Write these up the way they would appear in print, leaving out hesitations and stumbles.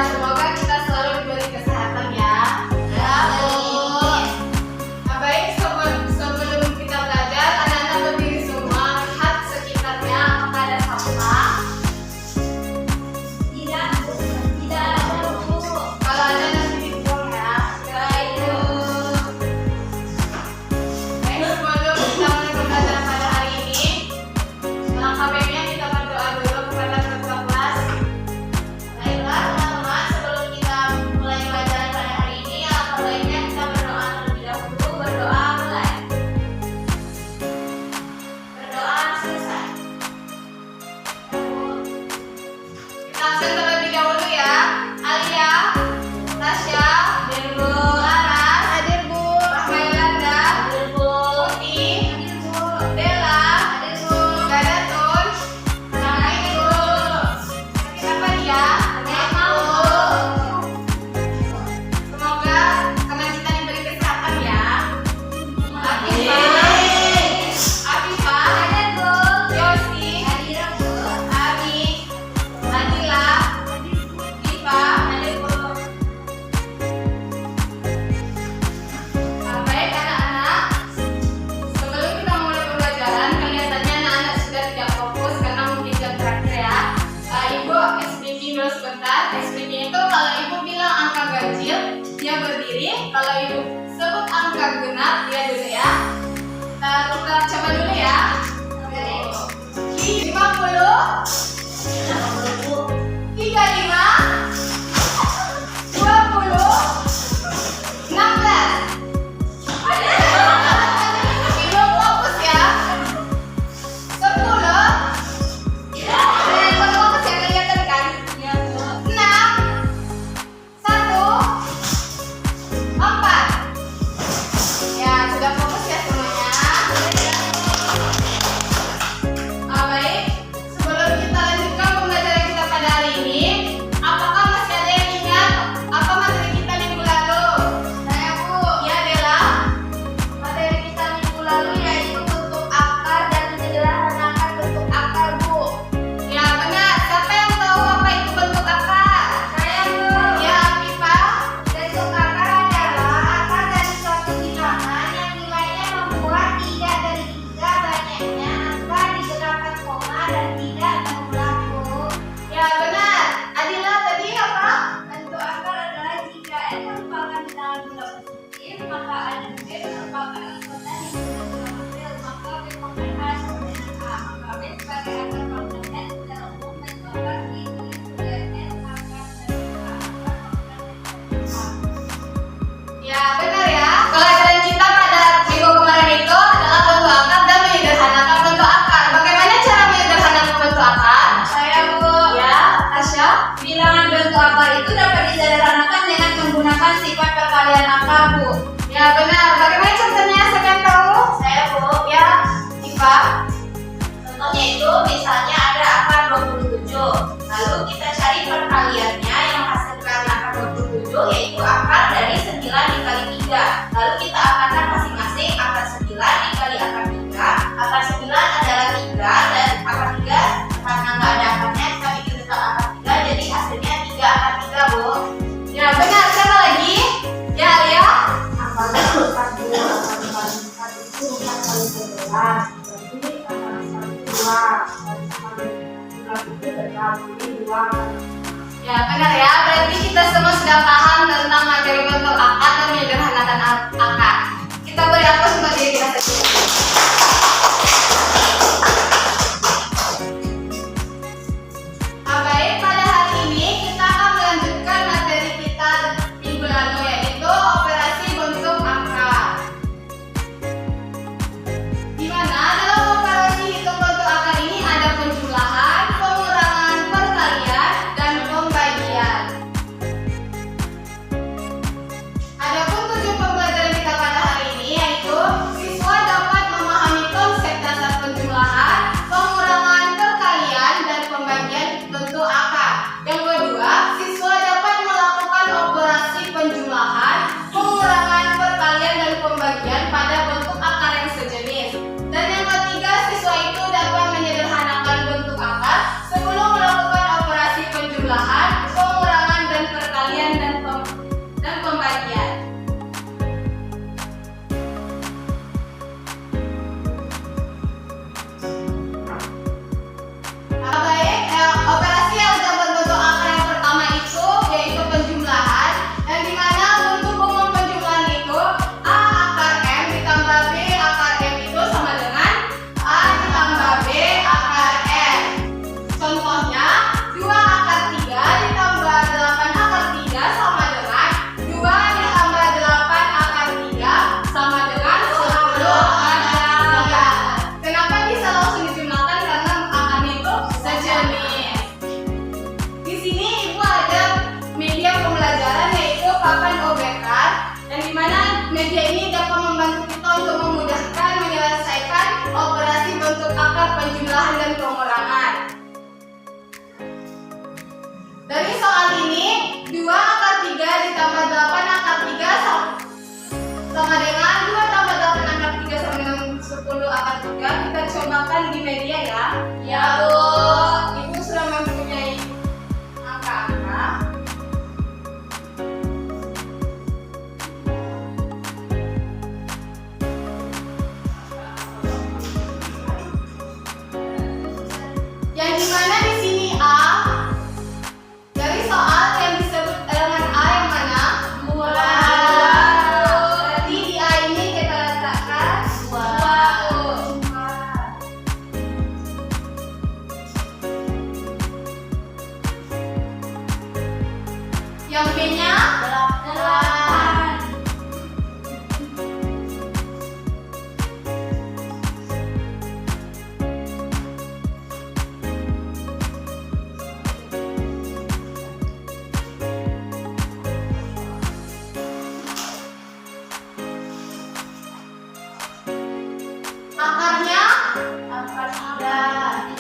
semoga kita selalu diberi kesehatan ya. Ya, Bu. Nah, baik, sebelum kita belajar, anak-anak berdiri semua, lihat sekitarnya apakah ada sampah. Tidak, Bu. Tidak ada, Bu. Kalau ada nanti dibuang ya. Baik, Bu. Baik, sebelum kita mulai pembelajaran pada hari ini, langkah baiknya kita berdoa dulu kepada ketua kelas. Baiklah, teman-teman, sebelum kita mulai pelajaran pada hari ini, alangkah baiknya kita berdoa terlebih dahulu. Berdoa mulai. Berdoa selesai. Kita absen terlebih dahulu ya. Alia, Tasya, Hadir, Bu. Laras, Hadir, Bu. Rahmailanda, Hadir, Bu. Putih, Hadir, Bu. Dela, Hadir, Bu. Gadatun, Namai Bu. Sakit apa dia? Baik, Bu. Semoga karena kita diberi kesehatan ya. Amin. Afifah, Hadir, Bu. Yosi, Hadir, Bu. Abi, Nadila, Diva, Hadir, Bu. baik anak-anak. Sebelum kita mulai pembelajaran, kelihatannya anak-anak sudah tidak fokus karena mungkin jam terakhir ya. Ibu speaking dulu sebentar. Speaking itu kalau ibu bilang angka ganjil, dia berdiri. Kalau ibu sebut angka genap, dia duduk ya. Kita coba dulu ya. 50, 35, 20, 16. Ibu fokus ya. 10. Ibu fokus ya, kelihatan kan? 6, 1, 4. Ya, sudah fokus ya semuanya. Baik, sebelum kita lanjutkan pembelajaran kita pada hari ini, apakah masih ada yang ingat apa materi kita minggu lalu? Saya, Bu. Ya, Dela. Materi kita minggu lalu yaitu bentuk akar dan menyederhanakan bentuk akar, Bu. Ya, benar. Siapa yang tahu apa itu bentuk akar? Saya, Bu. Ya, Afifah. Bentuk akar adalah akar dari suatu bilangan yang nilainya membuat 3 dari 3 banyaknya angka digerakkan koma dan tidak mengulang, Bu. Ya, benar. Adila tadi apa? Bentuk akar adalah jika N merupakan bilangan bulat positif, maka A dan B merupakan angkatan yang bulat real, maka B pangkat A sama dengan A. Maka B sebagai akar pangkat N secara umum menyebabkan ini sudah N akar dari A, akar pangkat N dari A. Ya, benar ya. Pelajaran kita pada minggu kemarin itu adalah bentuk akar dan menyederhanakan bentuk akar. Bagaimana cara menyederhanakan bentuk akar? Saya, Bu. Ya, Tasya. Bilangan bentuk akar itu dapat disederhanakan dengan menggunakan sifat perkalian akar, Bu. Ya, benar. Bagaimana contohnya? Siapa yang tahu? Saya, Bu. Ya, Diva. Contohnya itu misalnya ada akar 27. Lalu kita cari perkaliannya yang menghasilkan akar 27 yaitu akar dari 9 dikali 3. Lalu kita akankan masing-masing akar 9 dikali akar 3. Akar 9 adalah 3 dan akar 3 karena nggak ada akarnya kita bikin tetap akar 3 jadi hasilnya 3 akar 3, Bu. Ya, benar. Siapa lagi? Ya, Alia. Akar 4 dikali 4 itu 4 kali 11. Berarti akar 2. Akar 11 itu berarti 2. Ya, benar ya. Berarti kita semua sudah paham tentang materi bentuk akar dan menyederhanakan akar. Kita beri aplaus untuk diri kita sendiri. Baik, pada hari ini kita akan melanjutkan materi kita minggu lalu yaitu operasi bentuk akar. Di mana dalam operasi hitung bentuk akar ini ada penjumlahan, pengurangan, perkalian, dan pembagian. penjumlahan dan pengulangan. Dari soal ini, 2 akar 3 ditambah 8 akar 3 sama dengan 2 tambah 8 akar 3 sama dengan 10 akar 3. Kita cobakan di media ya. Ya, Lalu Bu. Ibu sudah mempunyai angka-angka. Yang dimana di sini A, dari soal yang disebut elemen A yang mana? 2. Berarti di A ini kita letakkan 2. Yang B-nya 8. Akarnya Akar 3.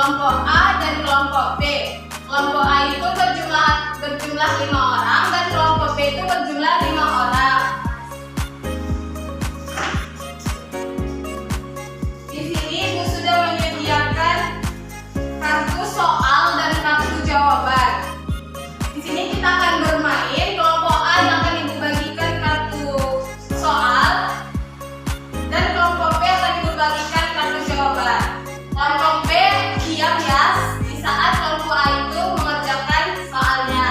kelompok A dan kelompok B. Kelompok A itu berjumlah 5 orang dan kelompok B itu berjumlah 5 orang. Di sini Ibu sudah menyediakan kartu soal dan kartu jawaban. Di sini kita akan bermain. Kelompok A akan Ibu bagikan kartu soal dan kelompok B akan Ibu bagikan kartu jawaban. Kelompok B diam ya di saat kelompok A itu mengerjakan soalnya.